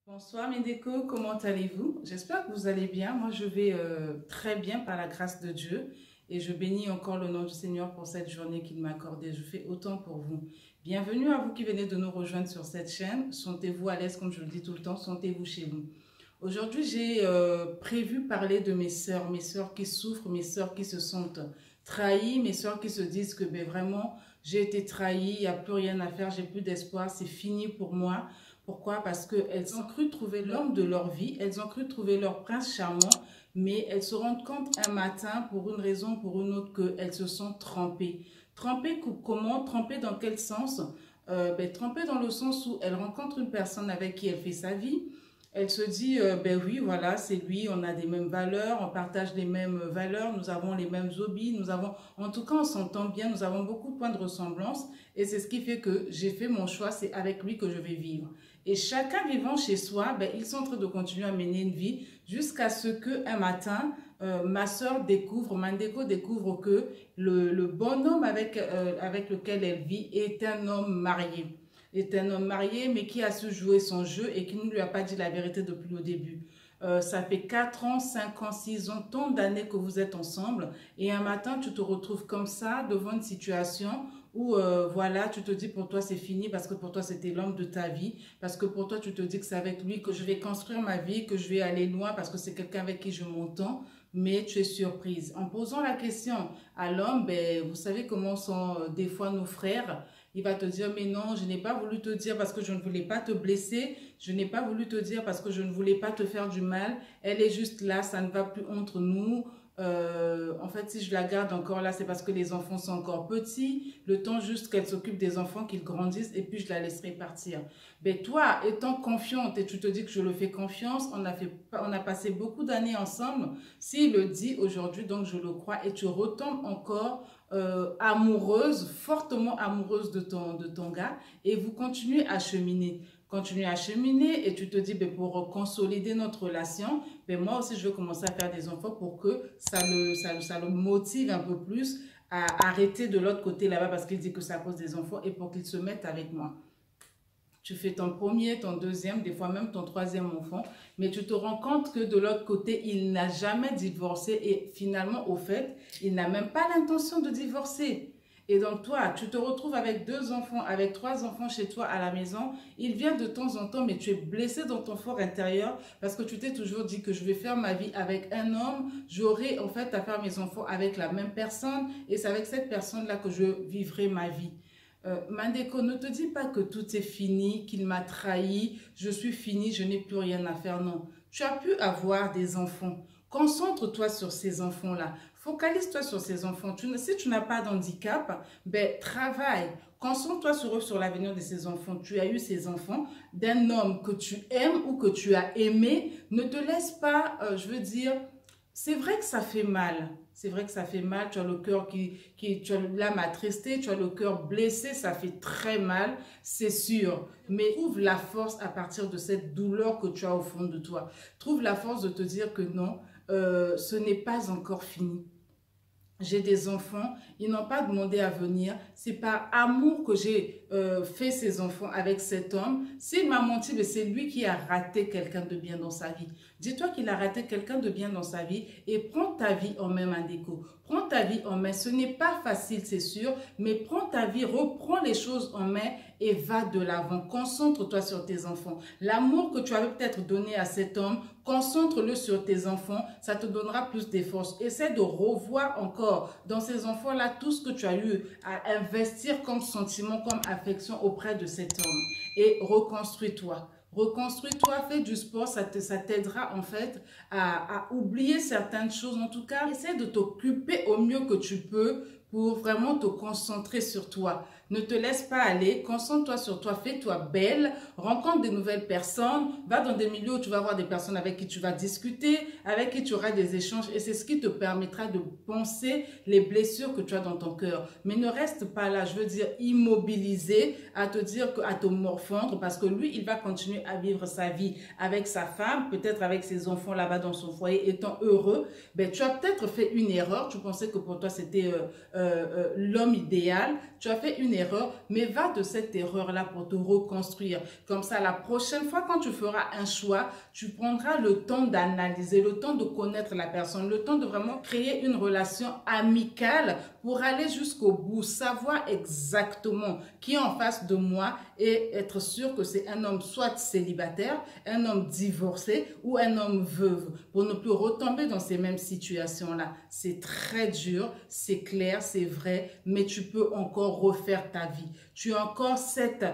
Bonsoir mes décos, comment allez-vous? J'espère que vous allez bien. Moi, je vais très bien par la grâce de Dieu et je bénis encore le nom du Seigneur pour cette journée qu'il m'a accordée. Je fais autant pour vous. Bienvenue à vous qui venez de nous rejoindre sur cette chaîne. Sentez-vous à l'aise, comme je le dis tout le temps, sentez-vous chez vous. Aujourd'hui, j'ai prévu parler de mes sœurs qui souffrent, mes sœurs qui se sentent trahies, mes sœurs qui se disent que ben, vraiment, j'ai été trahie, il n'y a plus rien à faire, j'ai plus d'espoir, c'est fini pour moi. Pourquoi? Parce qu'elles ont cru trouver l'homme de leur vie, elles ont cru trouver leur prince charmant, mais elles se rendent compte un matin, pour une raison ou pour une autre, qu'elles se sont trompées. Trompées comment? Trompées dans quel sens? Trompées dans le sens où elles rencontrent une personne avec qui elle fait sa vie. Elle se dit, ben oui, voilà, c'est lui, on a des mêmes valeurs, on partage les mêmes valeurs, nous avons les mêmes hobbies, en tout cas, on s'entend bien, nous avons beaucoup de points de ressemblance et c'est ce qui fait que j'ai fait mon choix, c'est avec lui que je vais vivre. Et chacun vivant chez soi, ben, ils sont en train de continuer à mener une vie jusqu'à ce qu'un matin, ma soeur découvre, Mandeko découvre que le bonhomme avec lequel elle vit est un homme marié. Est un homme marié, mais qui a su jouer son jeu et qui ne lui a pas dit la vérité depuis le début. Ça fait 4 ans, 5 ans, 6 ans, tant d'années que vous êtes ensemble et un matin, tu te retrouves comme ça devant une situation où voilà, tu te dis pour toi c'est fini parce que pour toi c'était l'homme de ta vie, parce que pour toi tu te dis que c'est avec lui que je vais construire ma vie, que je vais aller loin parce que c'est quelqu'un avec qui je m'entends, mais tu es surprise. En posant la question à l'homme, ben, vous savez comment sont des fois nos frères, il va te dire, mais non, je n'ai pas voulu te dire parce que je ne voulais pas te blesser. Je n'ai pas voulu te dire parce que je ne voulais pas te faire du mal. Elle est juste là, ça ne va plus entre nous. En fait, si je la garde encore là, c'est parce que les enfants sont encore petits. Le temps juste qu'elle s'occupe des enfants, qu'ils grandissent, et puis je la laisserai partir. Mais toi, étant confiante, et tu te dis que je le fais confiance, on a passé beaucoup d'années ensemble. S'il le dit aujourd'hui, donc je le crois, et tu retombes encore amoureuse, fortement amoureuse de ton gars, et vous continuez à cheminer. Continuez à cheminer et tu te dis, ben, pour consolider notre relation, ben, moi aussi je veux commencer à faire des enfants pour que ça le motive un peu plus à arrêter de l'autre côté là-bas parce qu'il dit que ça cause des enfants et pour qu'il se mette avec moi. Tu fais ton premier, ton deuxième, des fois même ton troisième enfant, mais tu te rends compte que de l'autre côté, il n'a jamais divorcé et finalement, au fait, il n'a même pas l'intention de divorcer. Et donc toi, tu te retrouves avec 2 enfants, avec 3 enfants chez toi à la maison. Il vient de temps en temps, mais tu es blessé dans ton fort intérieur parce que tu t'es toujours dit que je vais faire ma vie avec un homme. J'aurai en fait à faire mes enfants avec la même personne et c'est avec cette personne-là que je vivrai ma vie. Mandeko, ne te dis pas que tout est fini, qu'il m'a trahi, je suis fini, je n'ai plus rien à faire. Non, tu as pu avoir des enfants. Concentre-toi sur ces enfants-là. Focalise-toi sur ces enfants. Si tu n'as pas d'handicap, ben, travaille. Concentre-toi sur eux, sur l'avenir de ces enfants. Tu as eu ces enfants d'un homme que tu aimes ou que tu as aimé. Ne te laisse pas, je veux dire, c'est vrai que ça fait mal. C'est vrai que ça fait mal. Tu as le cœur tu as l'âme attristée, tu as le cœur blessé. Ça fait très mal, c'est sûr. Mais trouve la force à partir de cette douleur que tu as au fond de toi. Trouve la force de te dire que non, ce n'est pas encore fini. J'ai des enfants, ils n'ont pas demandé à venir. C'est par amour que j'ai fait ces enfants avec cet homme. S'il m'a menti, c'est lui qui a raté quelqu'un de bien dans sa vie. Dis-toi qu'il a raté quelqu'un de bien dans sa vie et prends ta vie en main, Mandeko. Prends ta vie en main. Ce n'est pas facile, c'est sûr, mais prends ta vie, reprends les choses en main et va de l'avant. Concentre-toi sur tes enfants. L'amour que tu avais peut-être donné à cet homme, concentre-le sur tes enfants. Ça te donnera plus de force. Essaie de revoir encore dans ces enfants-là tout ce que tu as eu à investir comme sentiment, comme affection auprès de cet homme. Et reconstruis-toi. Reconstruis-toi, fais du sport, ça t'aidera en fait à oublier certaines choses. En tout cas, essaie de t'occuper au mieux que tu peux pour vraiment te concentrer sur toi. Ne te laisse pas aller, concentre-toi sur toi, fais-toi belle, rencontre de nouvelles personnes, va dans des milieux où tu vas voir des personnes avec qui tu vas discuter, avec qui tu auras des échanges et c'est ce qui te permettra de penser les blessures que tu as dans ton cœur. Mais ne reste pas là, je veux dire immobilisé, à te dire, à te morfondre parce que lui, il va continuer à vivre sa vie avec sa femme, peut-être avec ses enfants là-bas dans son foyer, étant heureux. Ben, tu as peut-être fait une erreur, tu pensais que pour toi c'était l'homme idéal, tu as fait une erreur, mais va de cette erreur-là pour te reconstruire. Comme ça, la prochaine fois, quand tu feras un choix, tu prendras le temps d'analyser, le temps de connaître la personne, le temps de vraiment créer une relation amicale pour aller jusqu'au bout, savoir exactement qui est en face de moi et être sûr que c'est un homme soit célibataire, un homme divorcé ou un homme veuve, pour ne plus retomber dans ces mêmes situations-là. C'est très dur, c'est clair, c'est vrai, mais tu peux encore refaire ta vie. Tu as encore cette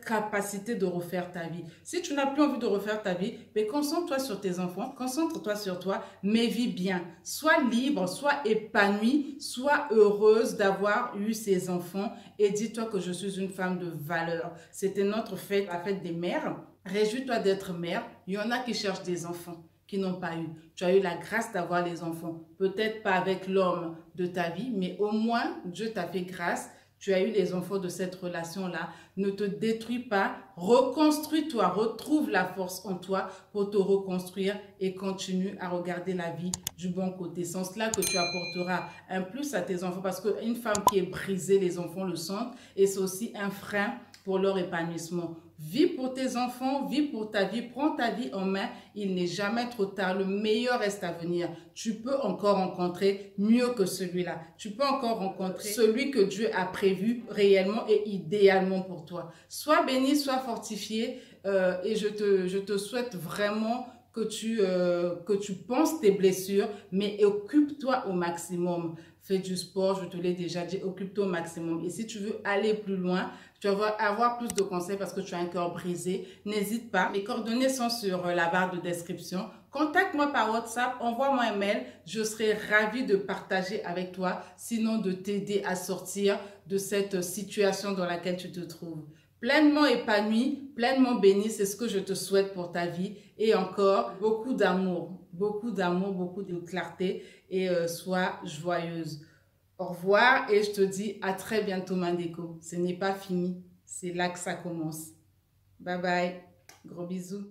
capacité de refaire ta vie. Si tu n'as plus envie de refaire ta vie, mais concentre-toi sur tes enfants, concentre-toi sur toi, mais vis bien. Sois libre, sois épanouie, sois heureuse d'avoir eu ces enfants et dis-toi que je suis une femme de valeur. C'était notre fête, la fête des mères. Réjouis-toi d'être mère. Il y en a qui cherchent des enfants, qui n'ont pas eu. Tu as eu la grâce d'avoir les enfants. Peut-être pas avec l'homme de ta vie, mais au moins, Dieu t'a fait grâce. Tu as eu les enfants de cette relation-là. Ne te détruis pas. Reconstruis-toi. Retrouve la force en toi pour te reconstruire et continue à regarder la vie du bon côté. C'est en cela que tu apporteras un plus à tes enfants parce qu'une femme qui est brisée, les enfants le sentent et c'est aussi un frein pour leur épanouissement. Vis pour tes enfants, vis pour ta vie, prends ta vie en main. Il n'est jamais trop tard. Le meilleur reste à venir. Tu peux encore rencontrer mieux que celui-là. Tu peux encore rencontrer celui que Dieu a prévu réellement et idéalement pour toi. Sois béni, sois fortifié et je te souhaite vraiment que tu penses tes blessures, mais occupe-toi au maximum. Fais du sport, je te l'ai déjà dit, occupe-toi au maximum. Et si tu veux aller plus loin, tu vas avoir plus de conseils parce que tu as un cœur brisé, n'hésite pas. Les coordonnées sont sur la barre de description. Contacte-moi par WhatsApp, envoie-moi un mail. Je serai ravie de partager avec toi, sinon de t'aider à sortir de cette situation dans laquelle tu te trouves. Pleinement épanoui, pleinement béni, c'est ce que je te souhaite pour ta vie. Et encore, beaucoup d'amour, beaucoup de clarté et sois joyeuse. Au revoir et je te dis à très bientôt Mandeko. Ce n'est pas fini, c'est là que ça commence. Bye bye, gros bisous.